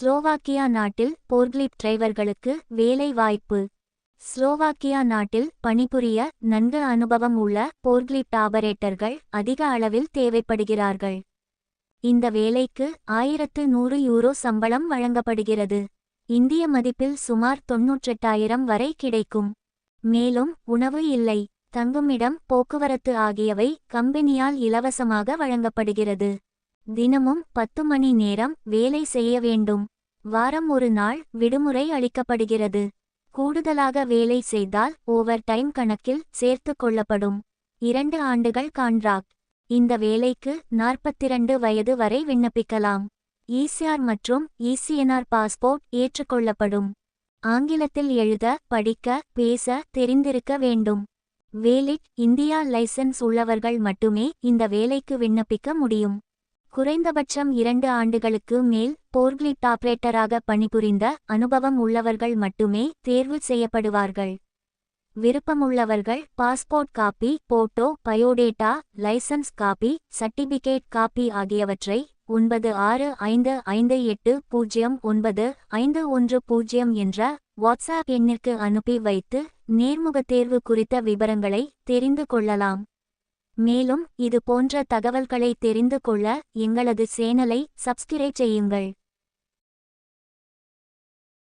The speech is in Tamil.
ஸ்லோவாக்கியா நாட்டில் போர்க்லிஃப்ட் டிரைவர்களுக்கு வேலை வாய்ப்பு. ஸ்லோவாக்கியா நாட்டில் பணிபுரிய நன்கு அனுபவம் உள்ள போர்க்லிஃப்ட் ஆபரேட்டர்கள் அதிக அளவில் தேவைப்படுகிறார்கள். இந்த வேலைக்கு 1100 யூரோ சம்பளம் வழங்கப்படுகிறது. இந்திய மதிப்பில் சுமார் 98,000 வரை கிடைக்கும். மேலும் உணவு இல்லை, தங்குமிடம், போக்குவரத்து ஆகியவை கம்பெனியால் இலவசமாக வழங்கப்படுகிறது. தினமும் 10 மணி நேரம் வேலை செய்ய வேண்டும். வாரம் ஒரு நாள் விடுமுறை அளிக்கப்படுகிறது. கூடுதலாக வேலை செய்தால் ஓவர் டைம் கணக்கில் சேர்த்து கொள்ளப்படும். 2 ஆண்டுகள் கான்ட்ராக்ட். இந்த வேலைக்கு 42 வயது வரை விண்ணப்பிக்கலாம். ஈசிஆர் மற்றும் ஈசிஎன்ஆர் பாஸ்போர்ட் ஏற்றுக்கொள்ளப்படும். ஆங்கிலத்தில் எழுத, படிக்க, பேச தெரிந்திருக்க வேண்டும். வேலிட் இந்தியா லைசென்ஸ் உள்ளவர்கள் மட்டுமே இந்த வேலைக்கு விண்ணப்பிக்க முடியும். குறைந்தபட்சம் 2 ஆண்டுகளுக்கு மேல் போர்க்லிஃப்ட் ஆபரேட்டராக பணிபுரிந்த அனுபவம் உள்ளவர்கள் மட்டுமே தேர்வு செய்யப்படுவார்கள். விருப்பமுள்ளவர்கள் passport copy, photo, biodata, licence copy, certificate copy ஆகியவற்றை 9658089510 என்ற வாட்ஸ்ஆப் எண்ணிற்கு அனுப்பி வைத்து நேர்முகத் தேர்வு குறித்த விவரங்களை தெரிந்து கொள்ளலாம். மேலும் இது போன்ற தகவல்களை தெரிந்து கொள்ள எங்களது சேனலை சப்ஸ்கிரைப் செய்யுங்கள்.